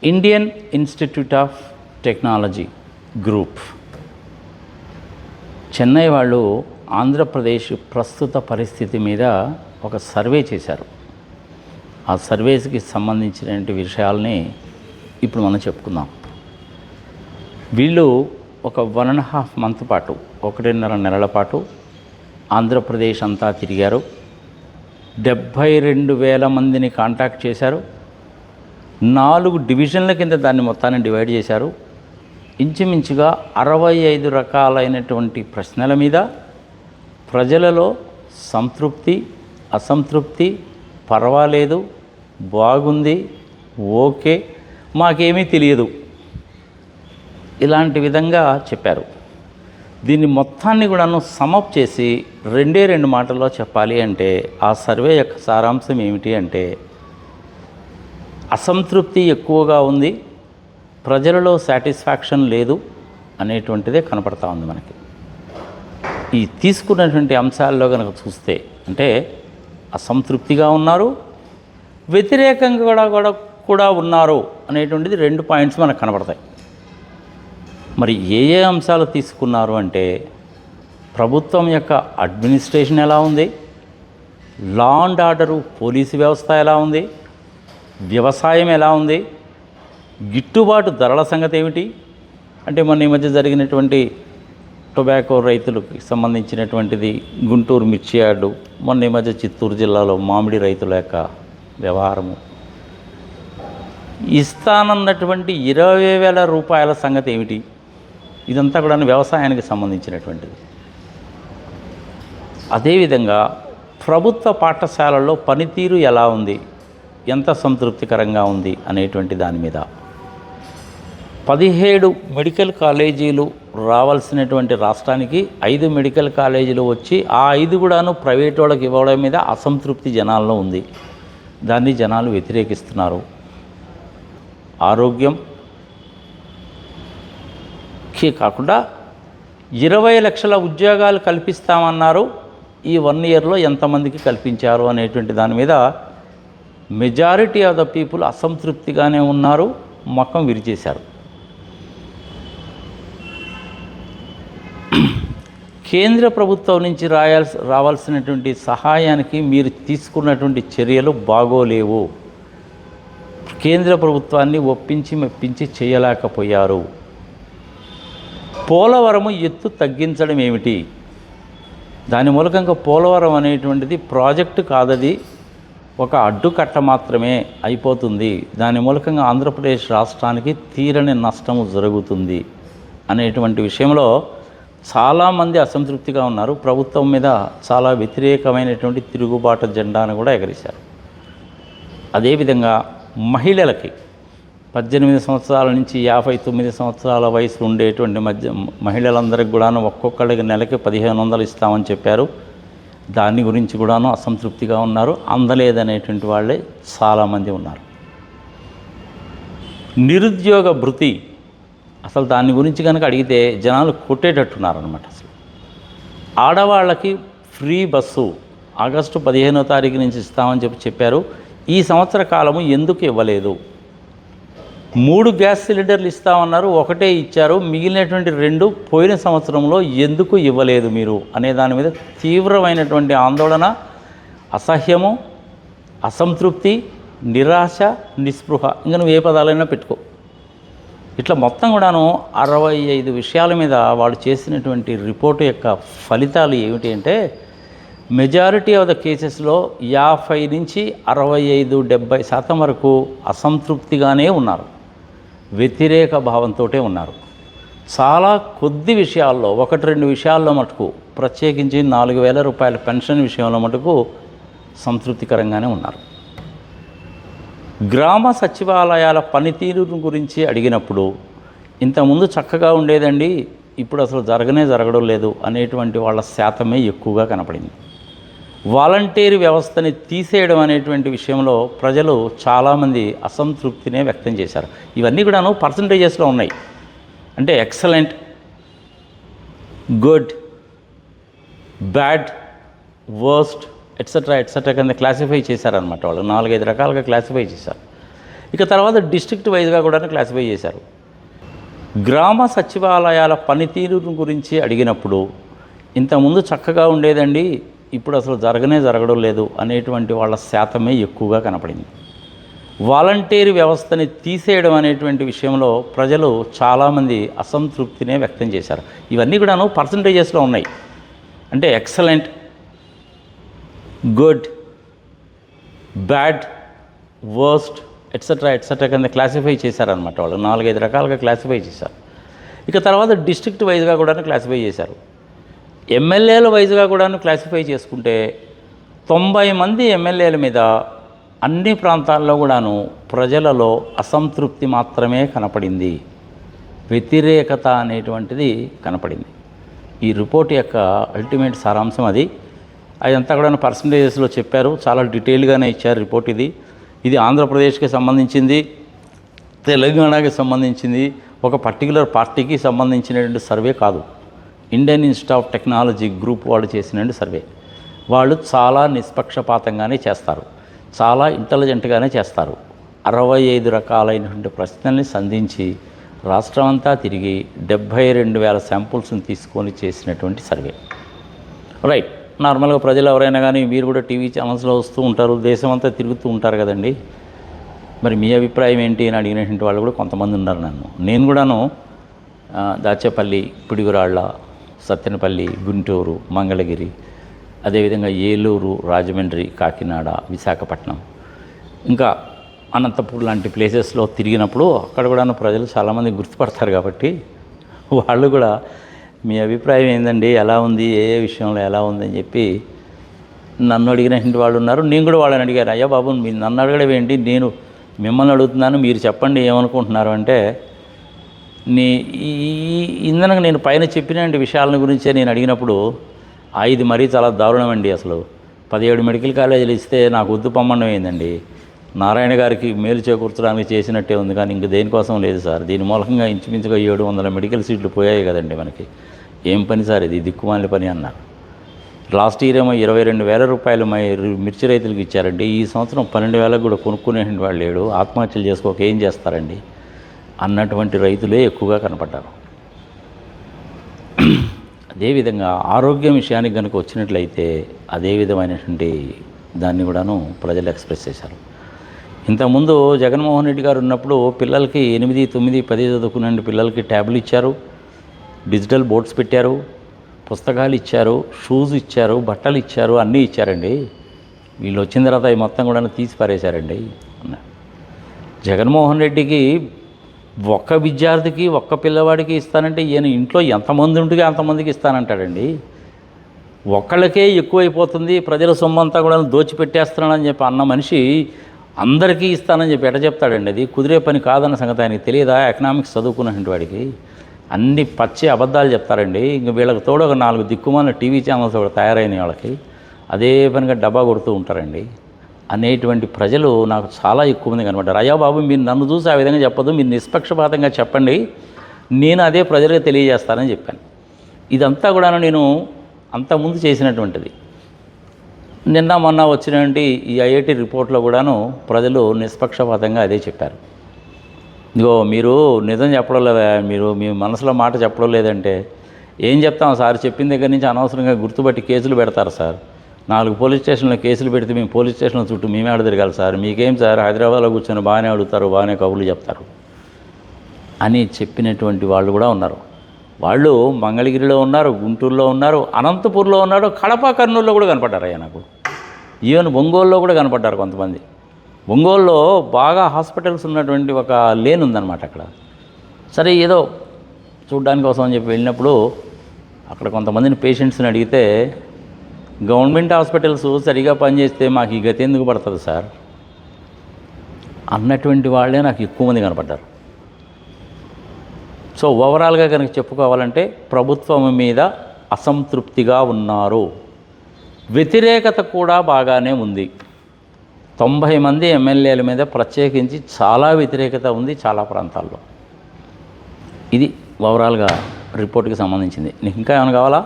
Indian institute of technology group Chennai వాళ్ళు ఆంధ్రప్రదేశ్ ప్రస్తుత పరిస్థితి మీద ఒక సర్వే చేశారు. ఆ సర్వేస్కి సంబంధించిన విషయాల్ని ఇప్పుడు మనం చెప్పుకుందాం. వీళ్ళు ఒక 1.5 మంత్ పాటు 1.5 నెలల పాటు ఆంధ్రప్రదేశ్ అంతా తిరిగారు. 72,000 మందిని కాంటాక్ట్ చేశారు. 4 డివిజన్ల కింద దాన్ని మొత్తాన్ని డివైడ్ చేశారు. ఇంచుమించుగా 65 రకాలైనటువంటి ప్రశ్నల మీద ప్రజలలో సంతృప్తి, అసంతృప్తి, పర్వాలేదు, బాగుంది, ఓకే, మాకేమీ తెలియదు, ఇలాంటి విధంగా చెప్పారు. దీన్ని మొత్తాన్ని కూడాను సమప్ చేసి 2 మాటల్లో చెప్పాలి అంటే ఆ సర్వే యొక్క సారాంశం ఏమిటి అంటే, అసంతృప్తి ఎక్కువగా ఉంది, ప్రజలలో సాటిస్ఫాక్షన్ లేదు అనేటువంటిదే కనపడతా ఉంది మనకి. ఈ తీసుకున్నటువంటి అంశాల్లో కనుక చూస్తే అంటే అసంతృప్తిగా ఉన్నారు, వ్యతిరేకంగా కూడా ఉన్నారు అనేటువంటిది 2 పాయింట్స్ మనకు కనపడతాయి. మరి ఏ అంశాలు తీసుకున్నారు అంటే, ప్రభుత్వం యొక్క అడ్మినిస్ట్రేషన్ ఎలా ఉంది, లా అండ్ ఆర్డరు పోలీసు వ్యవస్థ ఎలా ఉంది, వ్యవసాయం ఎలా ఉంది, గిట్టుబాటు ధరల సంగతి ఏమిటి. అంటే మొన్న ఈ మధ్య జరిగినటువంటి టొబాకో రైతులకు సంబంధించినటువంటిది గుంటూరు మిర్చి యార్డు, మొన్న ఈ మధ్య చిత్తూరు జిల్లాలో మామిడి రైతుల యొక్క వ్యవహారము, ఇస్తానన్నటువంటి 20,000 రూపాయల సంగతి ఏమిటి, ఇదంతా కూడా వ్యవసాయానికి సంబంధించినటువంటిది. అదేవిధంగా ప్రభుత్వ పాఠశాలల్లో పనితీరు ఎలా ఉంది, ఎంత సంతృప్తికరంగా ఉంది అనేటువంటి దాని మీద 17 మెడికల్ కాలేజీలు రావాల్సినటువంటి రాష్ట్రానికి 5 మెడికల్ కాలేజీలు వచ్చి ఆ 5 కూడాను ప్రైవేట్ వాళ్ళకి ఇవ్వడం మీద అసంతృప్తి జనాల్లో ఉంది. దాన్ని జనాలు వ్యతిరేకిస్తున్నారు. ఆరోగ్యం కాకుండా 20 లక్షల ఉద్యోగాలు కల్పిస్తామన్నారు, ఈ 1 ఇయర్లో ఎంతమందికి కల్పించారు అనేటువంటి దాని మీద మెజారిటీ ఆఫ్ ద పీపుల్ అసంతృప్తిగానే ఉన్నారు, మొఖం విరిచేశారు. కేంద్ర ప్రభుత్వం నుంచి రావాల్సినటువంటి సహాయానికి మీరు తీసుకున్నటువంటి చర్యలు బాగోలేవు, కేంద్ర ప్రభుత్వాన్ని ఒప్పించి మెప్పించి చేయలేకపోయారు. పోలవరము ఎత్తు తగ్గించడం ఏమిటి, దాని మూలకంగా పోలవరం అనేటువంటిది ప్రాజెక్టు కాదది, ఒక అడ్డుకట్ట మాత్రమే అయిపోతుంది, దాని మూలకంగా ఆంధ్రప్రదేశ్ రాష్ట్రానికి తీరని నష్టము జరుగుతుంది అనేటువంటి విషయంలో చాలామంది అసంతృప్తిగా ఉన్నారు. ప్రభుత్వం మీద చాలా వ్యతిరేకమైనటువంటి తిరుగుబాటు జెండాను కూడా ఎగరేశారు. అదేవిధంగా మహిళలకి 18 సంవత్సరాల నుంచి 59 సంవత్సరాల వయసు ఉండేటువంటి మహిళలందరికీ కూడాను ఒక్కొక్కళ్ళకి నెలకి 1,500 ఇస్తామని చెప్పారు. దాని గురించి కూడాను అసంతృప్తిగా ఉన్నారు. అందలేదనేటువంటి వాళ్ళే చాలామంది ఉన్నారు. నిరుద్యోగ భృతి అసలు దాని గురించి కనుక అడిగితే జనాలు కొట్టేటట్టున్నారనమాట. అసలు ఆడవాళ్ళకి ఫ్రీ బస్సు ఆగస్టు 15వ తారీఖు నుంచి ఇస్తామని చెప్పారు. ఈ సంవత్సర కాలము ఎందుకు ఇవ్వలేదు? 3 గ్యాస్ సిలిండర్లు ఇస్తామన్నారు, 1 ఇచ్చారు, మిగిలినటువంటి 2 పోయిన సంవత్సరంలో ఎందుకు ఇవ్వలేదు మీరు అనే దాని మీద తీవ్రమైనటువంటి ఆందోళన, అసహ్యము, అసంతృప్తి, నిరాశ, నిస్పృహ, ఇంకా నువ్వు ఏ పదాలైనా పెట్టుకో. ఇట్లా మొత్తం కూడాను 65 విషయాల మీద వాళ్ళు చేసినటువంటి రిపోర్టు యొక్క ఫలితాలు ఏమిటి అంటే, మెజారిటీ ఆఫ్ ద కేసెస్లో 50 నుంచి 65-70% వరకు అసంతృప్తిగానే ఉన్నారు, వ్యతిరేక భావంతో ఉన్నారు. చాలా కొద్ది విషయాల్లో 1-2 విషయాల్లో మటుకు, ప్రత్యేకించి 4,000 రూపాయల పెన్షన్ విషయంలో మటుకు సంతృప్తికరంగానే ఉన్నారు. గ్రామ సచివాలయాల పనితీరు గురించి అడిగినప్పుడు, ఇంతకుముందు చక్కగా ఉండేదండి, ఇప్పుడు అసలు జరగడం లేదు అనేటువంటి వాళ్ళ శాతమే ఎక్కువగా కనపడింది. వాలంటీర్ వ్యవస్థని తీసేయడం అనేటువంటి విషయంలో ప్రజలు చాలామంది అసంతృప్తినే వ్యక్తం చేశారు. ఇవన్నీ కూడాను పర్సంటేజెస్లో ఉన్నాయి. అంటే excellent, good, bad, worst, etcetera కింద క్లాసిఫై చేశారనమాట. వాళ్ళు 4-5 రకాలుగా క్లాసిఫై చేశారు. ఇక తర్వాత డిస్ట్రిక్ట్ వైజ్గా కూడా క్లాసిఫై చేశారు. గ్రామ సచివాలయాల పనితీరు గురించి అడిగినప్పుడు ఇంతకుముందు చక్కగా ఉండేదండి, ఇప్పుడు అసలు జరగడం లేదు అనేటువంటి వాళ్ళ శాతమే ఎక్కువగా కనపడింది. వాలంటీర్ వ్యవస్థని తీసేయడం అనేటువంటి విషయంలో ప్రజలు చాలామంది అసంతృప్తినే వ్యక్తం చేశారు. ఇవన్నీ కూడాను పర్సంటేజెస్లో ఉన్నాయి. అంటే excellent, good, bad, worst etcetera కింద క్లాసిఫై చేశారనమాట. వాళ్ళు 4-5 రకాలుగా క్లాసిఫై చేశారు. ఇక తర్వాత డిస్ట్రిక్ట్ వైజ్గా కూడా క్లాసిఫై చేశారు. ఎమ్మెల్యేల వైజ్గా కూడా క్లాసిఫై చేసుకుంటే 90 మంది ఎమ్మెల్యేల మీద అన్ని ప్రాంతాల్లో కూడాను ప్రజలలో అసంతృప్తి మాత్రమే కనపడింది, వ్యతిరేకత అనేటువంటిది కనపడింది. ఈ రిపోర్ట్ యొక్క అల్టిమేట్ సారాంశం అది. అదంతా కూడా పర్సంటేజెస్లో చెప్పారు, చాలా డీటెయిల్గానే ఇచ్చారు రిపోర్ట్. ఇది ఆంధ్రప్రదేశ్కి సంబంధించింది, తెలంగాణకి సంబంధించింది, ఒక పర్టికులర్ పార్టీకి సంబంధించినటువంటి సర్వే కాదు. Indian institute of technology group వాళ్ళు చేసినటువంటి సర్వే. వాళ్ళు చాలా నిష్పక్షపాతంగానే చేస్తారు, చాలా ఇంటెలిజెంట్గానే చేస్తారు. 65 రకాలైనటువంటి ప్రశ్నల్ని సంధించి రాష్ట్రం అంతా తిరిగి 72,000 శాంపుల్స్ని తీసుకొని చేసినటువంటి సర్వే. రైట్. నార్మల్గా ప్రజలు ఎవరైనా కానీ, మీరు కూడా టీవీ ఛానల్స్లో వస్తూ ఉంటారు, దేశం అంతా తిరుగుతూ ఉంటారు కదండి, మరి మీ అభిప్రాయం ఏంటి అని అడిగినటువంటి వాళ్ళు కూడా కొంతమంది ఉన్నారు. నేను కూడాను దాచేపల్లి, పిడుగురాళ్ళ, సత్తెనపల్లి, గుంటూరు, మంగళగిరి, అదేవిధంగా ఏలూరు, రాజమండ్రి, కాకినాడ, విశాఖపట్నం, ఇంకా అనంతపూర్ లాంటి ప్లేసెస్లో తిరిగినప్పుడు అక్కడ కూడా ప్రజలు చాలామంది గుర్తుపడతారు. కాబట్టి వాళ్ళు కూడా మీ అభిప్రాయం ఏందండి, ఎలా ఉంది, ఏ విషయంలో ఎలా ఉందని చెప్పి నన్ను అడిగినటువంటి వాళ్ళు ఉన్నారు. నేను కూడా వాళ్ళని అడిగాను, అయ్యా బాబు మీరు నన్ను అడగడం ఏంటి, నేను మిమ్మల్ని అడుగుతున్నాను, మీరు చెప్పండి ఏమనుకుంటున్నారు అంటే, ఇందనక నేను పైన చెప్పిన విషయాల గురించే నేను అడిగినప్పుడు, ఇది మరీ చాలా దారుణం అండి, అసలు 17 మెడికల్ కాలేజీలు ఇస్తే నాకు వద్దు పొమ్మడం ఏందండి, నారాయణ గారికి మేలు చేకూర్చడానికి చేసినట్టే ఉంది, కానీ ఇంక దేనికోసం లేదు సార్. దీని మూలకంగా ఇంచుమించుగా 700 మెడికల్ సీట్లు పోయాయి కదండి మనకి, ఏం పని సార్ ఇది, దిక్కుమాలి పని అన్నారు. లాస్ట్ ఇయర్ ఏమో 22,000 రూపాయలు మిర్చి రైతులకు ఇచ్చారండి, ఈ సంవత్సరం 12,000 కూడా కొనుక్కునే వాళ్ళు లేడు, ఆత్మహత్యలు చేసుకోక ఏం చేస్తారండి అన్నటువంటి రైతులే ఎక్కువగా కనపడ్డారు. అదేవిధంగా ఆరోగ్యం విషయానికి కనుక వచ్చినట్లయితే అదే విధమైనటువంటి దాన్ని కూడాను ప్రజలు ఎక్స్ప్రెస్ చేశారు. ఇంతకుముందు జగన్మోహన్ రెడ్డి గారు ఉన్నప్పుడు పిల్లలకి 8, 9, 10 చదువుకునే పిల్లలకి ట్యాబ్లు ఇచ్చారు, డిజిటల్ బోర్డ్స్ పెట్టారు, పుస్తకాలు ఇచ్చారు, షూస్ ఇచ్చారు, బట్టలు ఇచ్చారు, అన్నీ ఇచ్చారండి. వీళ్ళు వచ్చిన తర్వాత అవి మొత్తం కూడా తీసి పారేశారండి. జగన్మోహన్ రెడ్డికి ఒక్క విద్యార్థికి, ఒక్క పిల్లవాడికి ఇస్తానంటే ఈయన ఇంట్లో ఎంతమంది ఉంటుందో అంతమందికి ఇస్తానంటాడండి. ఒక్కళ్ళకే ఎక్కువైపోతుంది, ప్రజల సొమ్మంతా కూడా దోచిపెట్టేస్తున్నానని చెప్పి అన్న మనిషి అందరికీ ఇస్తానని చెప్పి ఎట చెప్తాడండి. అది కుదిరే పని కాదన్న సంగతి ఆయనకి తెలియదా? ఎకనామిక్స్ చదువుకున్నటువంటి వాడికి అన్ని పచ్చి అబద్ధాలు చెప్తారండి. ఇంక వీళ్ళకి తోడు ఒక 4 దిక్కుమాల టీవీ ఛానల్స్ కూడా తయారైన వాళ్ళకి అదే పనిగా డబ్బా కొడుతూ ఉంటారండి అనేటువంటి ప్రజలు నాకు చాలా ఎక్కువ మంది కనబడ్డారు. అయ్యా బాబు మీరు నన్ను చూసి ఆ విధంగా చెప్పదు, మీరు నిష్పక్షపాతంగా చెప్పండి, నేను అదే ప్రజలకు తెలియజేస్తానని చెప్పాను. ఇదంతా కూడా నేను అంతకుముందు చేసినటువంటిది. నిన్న మొన్న వచ్చినటువంటి ఈ ఐఐటి రిపోర్ట్లో కూడాను ప్రజలు నిష్పక్షపాతంగా అదే చెప్పారు. ఇదిగో మీరు నిజం చెప్పడం లేదా, మీరు మీ మనసులో మాట చెప్పడం లేదంటే ఏం చెప్తాం సార్, చెప్పిన దగ్గర నుంచి అనవసరంగా గుర్తుపట్టి కేసులు పెడతారు సార్, 4 పోలీస్ స్టేషన్లో కేసులు పెడితే మేము పోలీస్ స్టేషన్ల చుట్టూ మేమే ఆడ తిరగాలి సార్, మీకేం సార్ హైదరాబాద్లో కూర్చొని బాగానే అడుగుతారు, బాగానే కబుర్లు చెప్తారు అని చెప్పినటువంటి వాళ్ళు కూడా ఉన్నారు. వాళ్ళు మంగళగిరిలో ఉన్నారు, గుంటూరులో ఉన్నారు, అనంతపూర్లో ఉన్నారు, కడప, కర్నూలులో కూడా కనపడ్డారు. అయ్యా నాకు ఈవెన్ ఒంగోలులో కూడా కనపడ్డారు కొంతమంది. ఒంగోలులో బాగా హాస్పిటల్స్ ఉన్నటువంటి ఒక లేన్ ఉందన్నమాట అక్కడ. సరే ఏదో చూడ్డానికి కోసం అని చెప్పి వెళ్ళినప్పుడు అక్కడ కొంతమందిని పేషెంట్స్ని అడిగితే, గవర్నమెంట్ హాస్పిటల్స్ సరిగా పనిచేస్తే మాకు ఈ గతి ఎందుకు పడుతుంది సార్ అన్నటువంటి వాళ్ళే నాకు ఎక్కువ మంది కనపడ్డారు. సో ఓవరాల్గా కనుక చెప్పుకోవాలంటే ప్రభుత్వం మీద అసంతృప్తిగా ఉన్నారు, వ్యతిరేకత కూడా బాగానే ఉంది. 90 మంది ఎమ్మెల్యేల మీద ప్రత్యేకించి చాలా వ్యతిరేకత ఉంది చాలా ప్రాంతాల్లో. ఇది ఓవరాల్గా రిపోర్ట్కి సంబంధించింది. నీకు ఇంకా ఏమైనా కావాలా?